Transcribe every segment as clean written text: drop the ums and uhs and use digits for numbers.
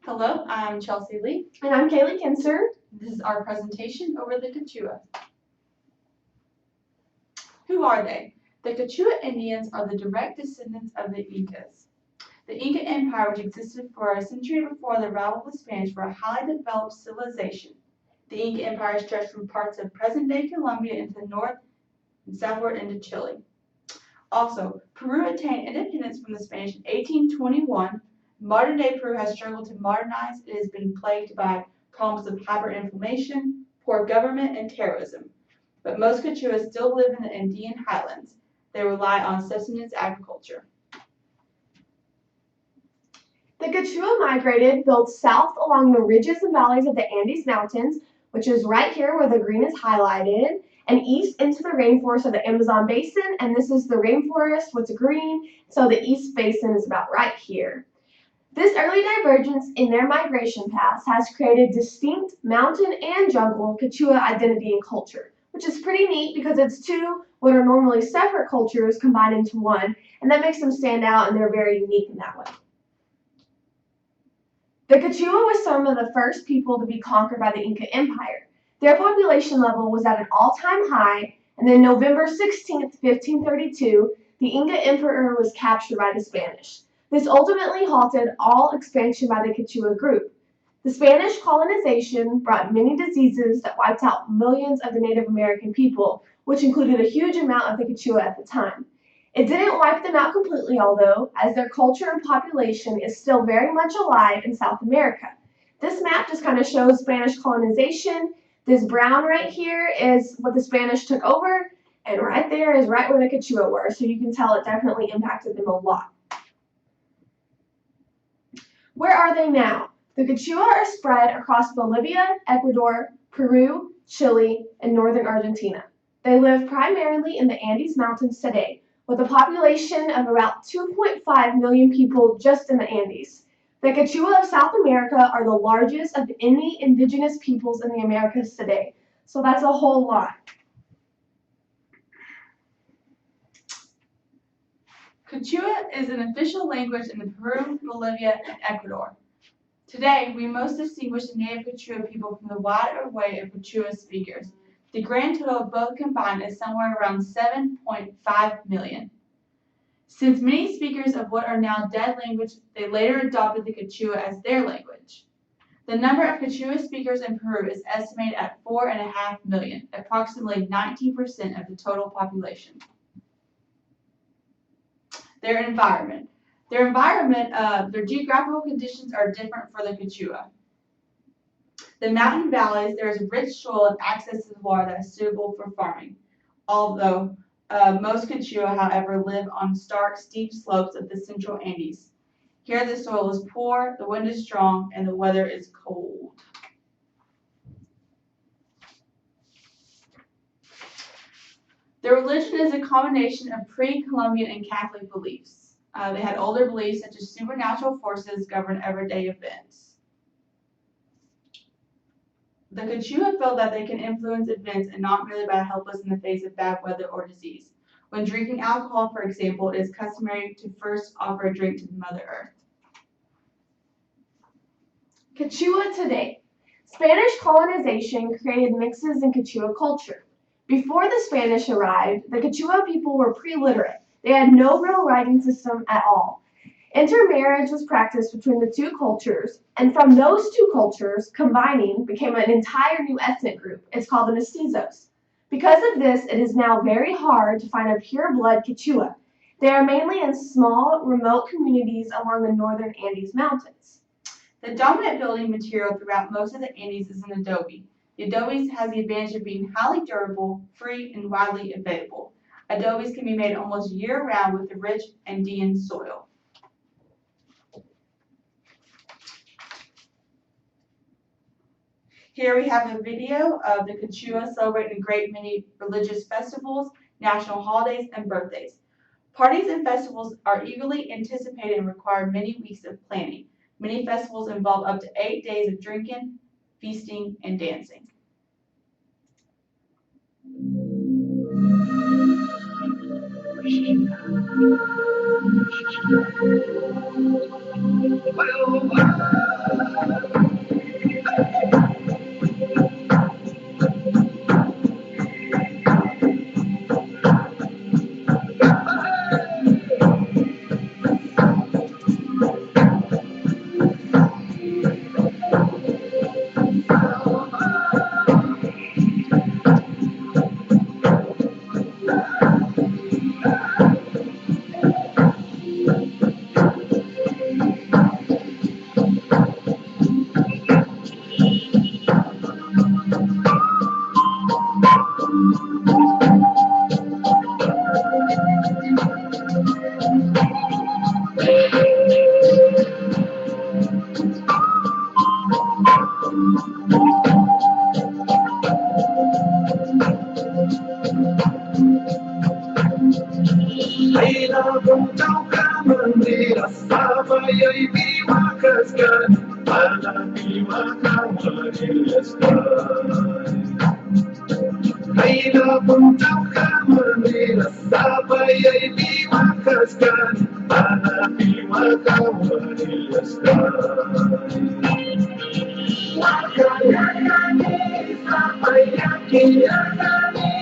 Hello, I'm Chelsea Lee. And I'm Kaylee Kinser. This is our presentation over the Quechua. Who are they? The Quechua Indians are the direct descendants of the Incas. The Inca Empire, which existed for a century before the arrival of the Spanish, were a highly developed civilization. The Inca Empire stretched from parts of present-day Colombia into the north and southward into Chile. Also, Peru attained independence from the Spanish in 1821. Modern-day Peru has struggled to modernize. It has been plagued by problems of hyperinflation, poor government, and terrorism. But most Quechuas still live in the Andean highlands. They rely on subsistence agriculture. The Quechua migrated, built south along the ridges and valleys of the Andes Mountains, which is right here where the green is highlighted, and east into the rainforest of the Amazon Basin, and this is the rainforest, what's green, so the East Basin is about right here. This early divergence in their migration paths has created distinct mountain and jungle Quechua identity and culture, which is pretty neat because it's two what are normally separate cultures combined into one, and that makes them stand out and they're very unique in that way. The Quechua was some of the first people to be conquered by the Inca Empire. Their population level was at an all-time high, and then November 16th, 1532, the Inca Emperor was captured by the Spanish. This ultimately halted all expansion by the Quechua group. The Spanish colonization brought many diseases that wiped out millions of the Native American people, which included a huge amount of the Quechua at the time. It didn't wipe them out completely, although, as their culture and population is still very much alive in South America. This map just kind of shows Spanish colonization. This brown right here is what the Spanish took over, and right there is right where the Quechua were, so you can tell it definitely impacted them a lot. Where are they now? The Quechua are spread across Bolivia, Ecuador, Peru, Chile, and northern Argentina. They live primarily in the Andes Mountains today, with a population of about 2.5 million people just in the Andes. The Quechua of South America are the largest of any indigenous peoples in the Americas today, so that's a whole lot. Quechua is an official language in Peru, Bolivia, and Ecuador. Today, we most distinguish the native Quechua people from the wide array of Quechua speakers. The grand total of both combined is somewhere around 7.5 million. Since many speakers of what are now dead language, they later adopted the Quechua as their language. The number of Quechua speakers in Peru is estimated at 4.5 million, approximately 19% of the total population. Their environment. Their geographical conditions are different for the Quechua. The mountain valleys, there is rich soil and access to the water that is suitable for farming. Although most Quechua, however, live on stark, steep slopes of the central Andes. Here the soil is poor, the wind is strong, and the weather is cold. Their religion is a combination of pre-Columbian and Catholic beliefs. They had older beliefs such as supernatural forces govern everyday events. The Quechua feel that they can influence events and not merely by helpless in the face of bad weather or disease. When drinking alcohol, for example, it is customary to first offer a drink to Mother Earth. Quechua today. Spanish colonization created mixes in Quechua culture. Before the Spanish arrived, the Quechua people were pre-literate. They had no real writing system at all. Intermarriage was practiced between the two cultures, and from those two cultures, combining became an entire new ethnic group. It's called the mestizos. Because of this, it is now very hard to find a pure-blood Quechua. They are mainly in small, remote communities along the northern Andes Mountains. The dominant building material throughout most of the Andes is an adobe. The adobe has the advantage of being highly durable, free, and widely available. Adobes can be made almost year-round with the rich Andean soil. Here we have a video of the Quechua celebrating a great many religious festivals, national holidays, and birthdays. Parties and festivals are eagerly anticipated and require many weeks of planning. Many festivals involve up to 8 days of drinking, feasting, and dancing. Kayla puntang ka Manila, sabay ay liwakas ka, hanap iwaka Manila sky. Wakayayani, sabay yakiyayani.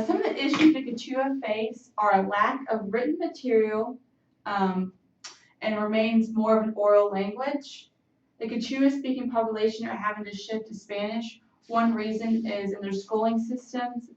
Some of the issues the Quechua face are a lack of written material and remains more of an oral language. The Quechua speaking population are having to shift to Spanish. One reason is in their schooling systems.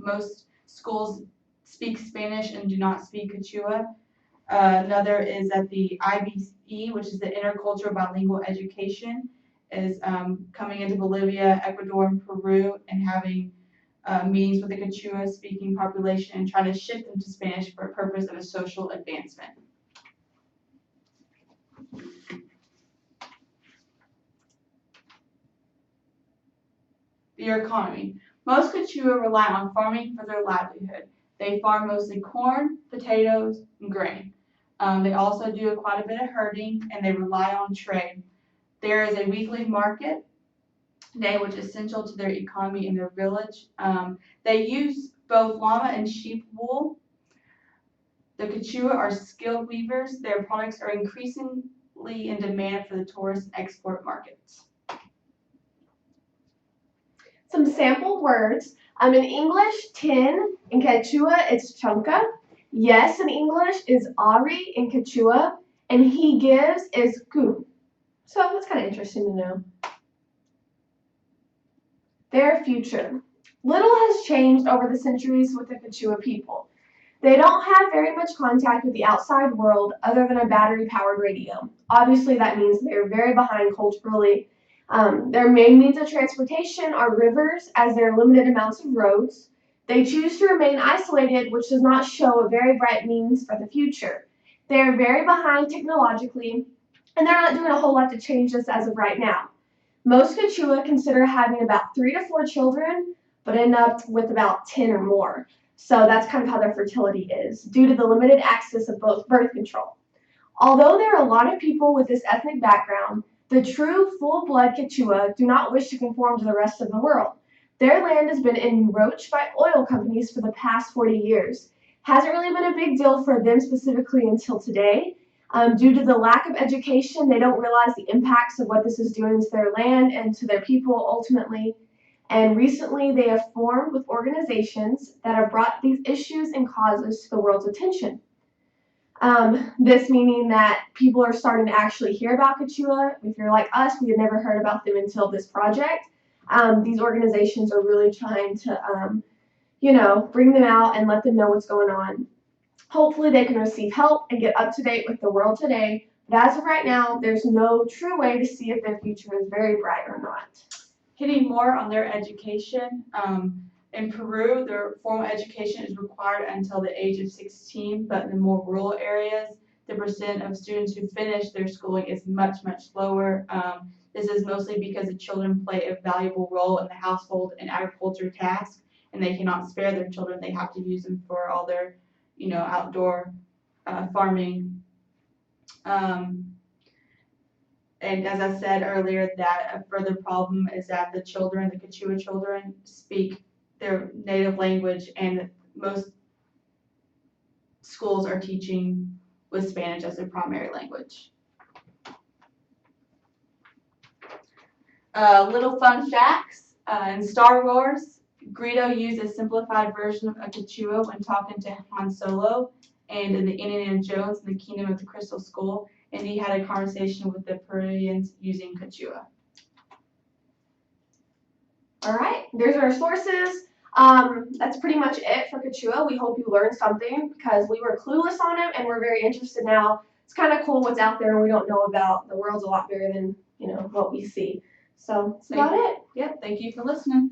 Most schools speak Spanish and do not speak Quechua. Another is that the IBE, which is the Intercultural Bilingual Education, is coming into Bolivia, Ecuador, and Peru and having meetings with the Quechua speaking population and trying to shift them to Spanish for a purpose of a social advancement. Their economy. Most Quechua rely on farming for their livelihood. They farm mostly corn, potatoes, and grain. They also do quite a bit of herding, and they rely on trade. There is a weekly market day, which is essential to their economy in their village. They use both llama and sheep wool. The Quechua are skilled weavers. Their products are increasingly in demand for the tourist and export markets. Some sample words. In English, tin. In Quechua, it's chunka. Yes in English is Ari in Quechua. And he gives is ku. So that's kind of interesting to know. Their future. Little has changed over the centuries with the Quechua people. They don't have very much contact with the outside world other than a battery-powered radio. Obviously, that means they're very behind culturally. Their main means of transportation are rivers, as there are limited amounts of roads. They choose to remain isolated, which does not show a very bright means for the future. They are very behind technologically, and they're not doing a whole lot to change this as of right now. Most Quechua consider having about 3 to 4 children, but end up with about 10 or more. So that's kind of how their fertility is, due to the limited access of both birth control. Although there are a lot of people with this ethnic background, the true full-blood Quechua do not wish to conform to the rest of the world. Their land has been enroached by oil companies for the past 40 years. Hasn't really been a big deal for them specifically until today. Due to the lack of education, they don't realize the impacts of what this is doing to their land and to their people ultimately. And recently they have formed with organizations that have brought these issues and causes to the world's attention. This meaning that people are starting to actually hear about Quechua. If you're like us, we had never heard about them until this project. These organizations are really trying to, bring them out and let them know what's going on. Hopefully they can receive help and get up to date with the world today. But as of right now, there's no true way to see if their future is very bright or not. Hitting more on their education. In Peru, their formal education is required until the age of 16, but in the more rural areas, the percent of students who finish their schooling is much, much lower. This is mostly because the children play a valuable role in the household and agriculture tasks, and they cannot spare their children. They have to use them for all their, outdoor farming. And as I said earlier, that a further problem is that the Quechua children, speak their native language, and most schools are teaching with Spanish as their primary language. Little fun facts. In Star Wars, Greedo used a simplified version of Quechua when talking to Han Solo, and in the Indiana Jones and the Kingdom of the Crystal Skull, and he had a conversation with the Peruvians using Quechua. All right, there's our sources. That's pretty much it for Quechua. We hope you learned something because we were clueless on it and we're very interested now. It's kind of cool what's out there and we don't know about. The world's a lot bigger than, what we see. So that's about it. Yep, thank you for listening.